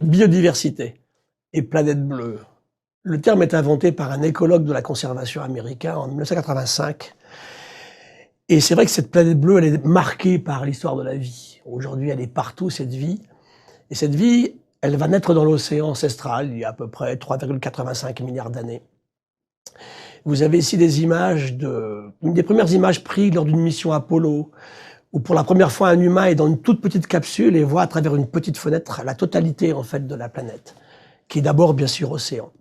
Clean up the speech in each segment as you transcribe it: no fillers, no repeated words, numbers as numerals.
Biodiversité et planète bleue. Le terme est inventé par un écologue de la conservation américain en 1985. Et c'est vrai que cette planète bleue, elle est marquée par l'histoire de la vie. Aujourd'hui, elle est partout, cette vie. Et cette vie, elle va naître dans l'océan ancestral, il y a à peu près 3,85 milliards d'années. Vous avez ici des images une des premières images prises lors d'une mission Apollo, où pour la première fois un humain est dans une toute petite capsule et voit à travers une petite fenêtre la totalité en fait de la planète, qui est d'abord bien sûr océan.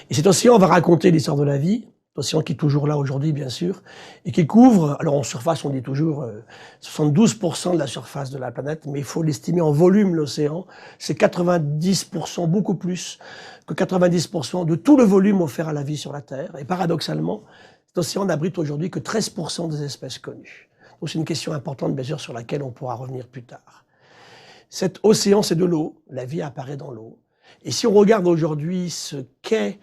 Et cet océan va raconter l'histoire de la vie, l'océan qui est toujours là aujourd'hui bien sûr, et qui couvre, alors en surface on dit toujours 72% de la surface de la planète, mais il faut l'estimer en volume l'océan, c'est 90%, beaucoup plus que 90% de tout le volume offert à la vie sur la Terre. Et paradoxalement, cet océan n'abrite aujourd'hui que 13% des espèces connues. Donc c'est une question importante bien sûr sur laquelle on pourra revenir plus tard. Cet océan c'est de l'eau, la vie apparaît dans l'eau. Et si on regarde aujourd'hui ce qu'est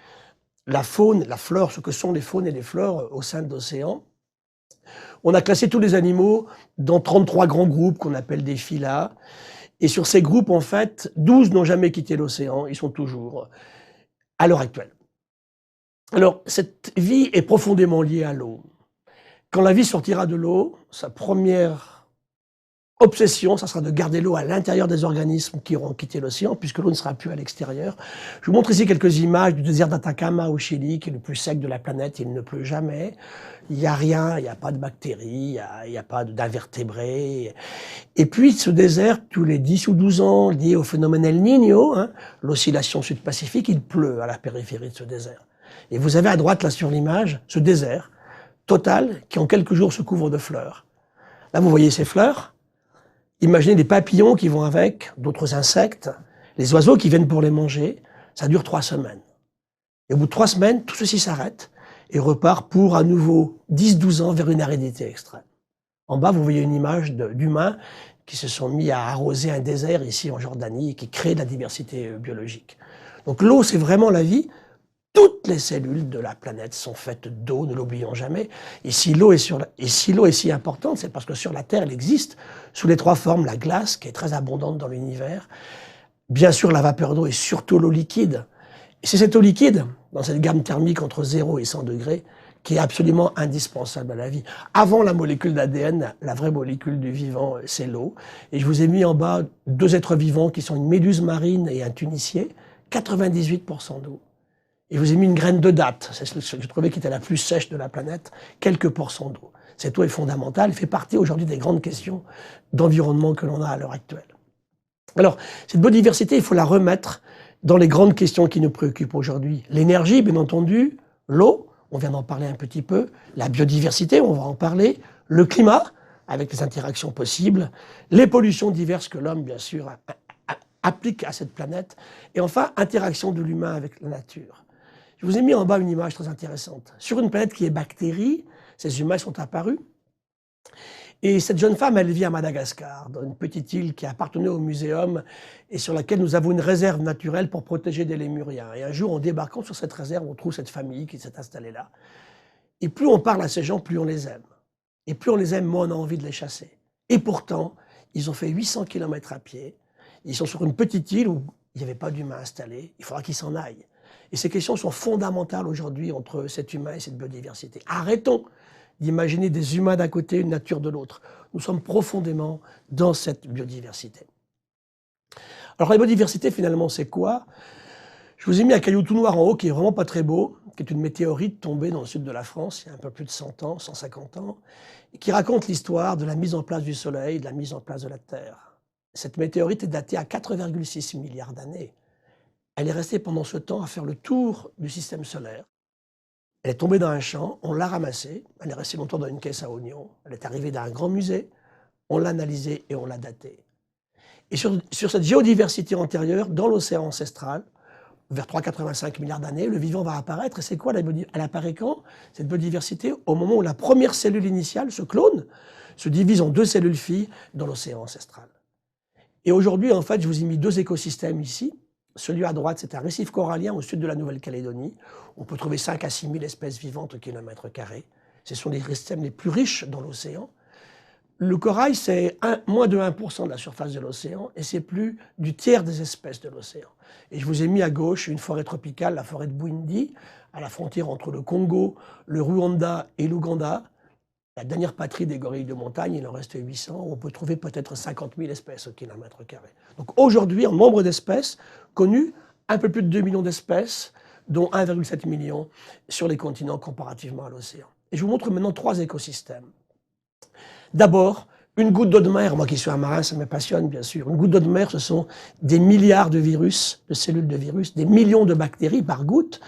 la faune, la flore, ce que sont les faunes et les flores au sein de l'océan, on a classé tous les animaux dans 33 grands groupes qu'on appelle des phyla. Et sur ces groupes, en fait, 12 n'ont jamais quitté l'océan, ils sont toujours à l'heure actuelle. Alors, cette vie est profondément liée à l'eau. Quand la vie sortira de l'eau, sa première obsession, ça sera de garder l'eau à l'intérieur des organismes qui auront quitté l'océan, puisque l'eau ne sera plus à l'extérieur. Je vous montre ici quelques images du désert d'Atacama au Chili, qui est le plus sec de la planète, il ne pleut jamais. Il n'y a rien, il n'y a pas de bactéries, il n'y a pas d'invertébrés. Et puis ce désert, tous les 10 ou 12 ans, lié au phénomène El Niño, l'oscillation sud-pacifique, il pleut à la périphérie de ce désert. Et vous avez à droite, là sur l'image, ce désert total qui en quelques jours se couvre de fleurs. Là vous voyez ces fleurs. Imaginez des papillons qui vont avec, d'autres insectes, les oiseaux qui viennent pour les manger. Ça dure 3 semaines. Et au bout de 3 semaines, tout ceci s'arrête et repart pour à nouveau 10-12 ans vers une aridité extrême. En bas, vous voyez une image d'humains qui se sont mis à arroser un désert ici en Jordanie et qui crée de la diversité biologique. Donc l'eau, c'est vraiment la vie. Toutes les cellules de la planète sont faites d'eau, ne l'oublions jamais. Et si l'eau est si importante, c'est parce que sur la Terre, elle existe sous les 3 formes. La glace, qui est très abondante dans l'univers, bien sûr la vapeur d'eau et surtout l'eau liquide. Et c'est cette eau liquide, dans cette gamme thermique entre 0 et 100 degrés, qui est absolument indispensable à la vie. Avant la molécule d'ADN, la vraie molécule du vivant, c'est l'eau. Et je vous ai mis en bas 2 êtres vivants qui sont une méduse marine et un tunicier, 98% d'eau. Et je vous ai mis une graine de date, c'est ce que je trouvais qui était la plus sèche de la planète, quelques pourcents d'eau. Cette eau est fondamentale, elle fait partie aujourd'hui des grandes questions d'environnement que l'on a à l'heure actuelle. Alors, cette biodiversité, il faut la remettre dans les grandes questions qui nous préoccupent aujourd'hui. L'énergie, bien entendu, l'eau, on vient d'en parler un petit peu, la biodiversité, on va en parler, le climat, avec les interactions possibles, les pollutions diverses que l'homme, bien sûr, applique à cette planète, et enfin, interaction de l'humain avec la nature. Je vous ai mis en bas une image très intéressante. Sur une planète qui est bactérie, ces humains sont apparus. Et cette jeune femme, elle vit à Madagascar, dans une petite île qui appartenait au muséum et sur laquelle nous avons une réserve naturelle pour protéger des lémuriens. Et un jour, en débarquant sur cette réserve, on trouve cette famille qui s'est installée là. Et plus on parle à ces gens, plus on les aime. Et plus on les aime, moins on a envie de les chasser. Et pourtant, ils ont fait 800 km à pied. Ils sont sur une petite île où il n'y avait pas d'humains installés. Il faudra qu'ils s'en aillent. Et ces questions sont fondamentales aujourd'hui entre cet humain et cette biodiversité. Arrêtons d'imaginer des humains d'un côté, une nature de l'autre. Nous sommes profondément dans cette biodiversité. Alors la biodiversité, finalement, c'est quoi? Je vous ai mis un caillou tout noir en haut qui est vraiment pas très beau, qui est une météorite tombée dans le sud de la France il y a un peu plus de 100 ans, 150 ans, et qui raconte l'histoire de la mise en place du Soleil, de la mise en place de la Terre. Cette météorite est datée à 4,6 milliards d'années. Elle est restée pendant ce temps à faire le tour du système solaire. Elle est tombée dans un champ, on l'a ramassée, elle est restée longtemps dans une caisse à oignons, elle est arrivée dans un grand musée, on l'a analysée et on l'a datée. Et sur cette géodiversité antérieure, dans l'océan ancestral, vers 3,85 milliards d'années, le vivant va apparaître. Et c'est quoi la biodiversité? Elle apparaît quand, cette biodiversité? Au moment où la première cellule initiale, ce clone, se divise en 2 cellules filles dans l'océan ancestral. Et aujourd'hui, en fait, je vous ai mis 2 écosystèmes ici. Celui à droite, c'est un récif corallien au sud de la Nouvelle-Calédonie. On peut trouver 5 à 6 000 espèces vivantes au kilomètre carré. Ce sont les écosystèmes les plus riches dans l'océan. Le corail, c'est moins de 1% de la surface de l'océan et c'est plus du tiers des espèces de l'océan. Et je vous ai mis à gauche une forêt tropicale, la forêt de Bwindi, à la frontière entre le Congo, le Rwanda et l'Ouganda. La dernière patrie des gorilles de montagne, il en reste 800, où on peut trouver peut-être 50 000 espèces au kilomètre carré. Donc aujourd'hui, en nombre d'espèces connues, un peu plus de 2 millions d'espèces, dont 1,7 million sur les continents comparativement à l'océan. Et je vous montre maintenant 3 écosystèmes. D'abord, une goutte d'eau de mer, moi qui suis un marin, ça me passionne bien sûr. Une goutte d'eau de mer, ce sont des milliards de virus, de cellules de virus, des millions de bactéries par goutte,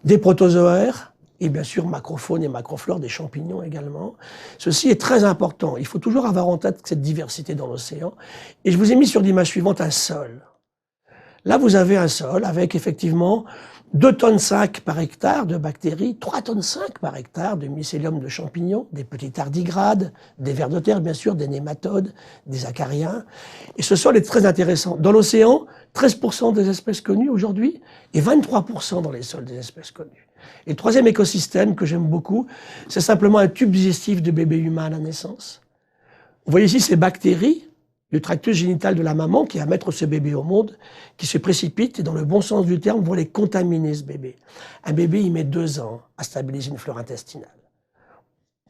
des protozoaires, et bien sûr macrofaune et macroflore, des champignons également. Ceci est très important. Il faut toujours avoir en tête cette diversité dans l'océan. Et je vous ai mis sur l'image suivante un sol. Là, vous avez un sol avec effectivement 2,5 tonnes par hectare de bactéries, 3,5 tonnes par hectare de mycélium de champignons, des petits tardigrades, des vers de terre bien sûr, des nématodes, des acariens. Et ce sol est très intéressant. Dans l'océan, 13% des espèces connues aujourd'hui et 23% dans les sols des espèces connues. Et le troisième écosystème que j'aime beaucoup, c'est simplement un tube digestif de bébé humain à la naissance. Vous voyez ici ces bactéries du tractus génital de la maman qui va mettre ce bébé au monde, qui se précipite, et dans le bon sens du terme, vont les contaminer, ce bébé. Un bébé, il met 2 ans à stabiliser une flore intestinale.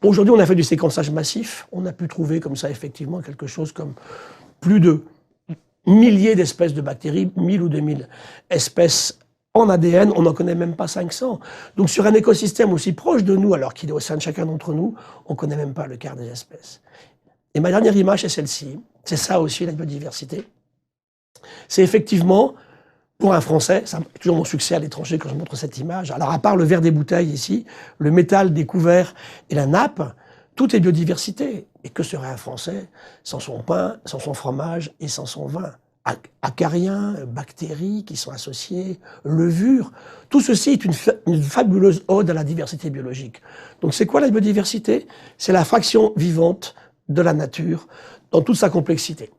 Aujourd'hui, on a fait du séquençage massif. On a pu trouver comme ça, effectivement, quelque chose comme plus de milliers d'espèces de bactéries, 1000 ou 2000 espèces en ADN. On n'en connaît même pas 500. Donc, sur un écosystème aussi proche de nous, alors qu'il est au sein de chacun d'entre nous, on ne connaît même pas le quart des espèces. Et ma dernière image est celle-ci. C'est ça aussi, la biodiversité. C'est effectivement, pour un Français, c'est toujours mon succès à l'étranger quand je montre cette image. Alors, à part le verre des bouteilles ici, le métal des couverts et la nappe, tout est biodiversité. Et que serait un Français sans son pain, sans son fromage et sans son vin? Acariens, bactéries qui sont associées, levures. Tout ceci est une fabuleuse ode à la diversité biologique. Donc, c'est quoi la biodiversité? C'est la fraction vivante de la nature dans toute sa complexité.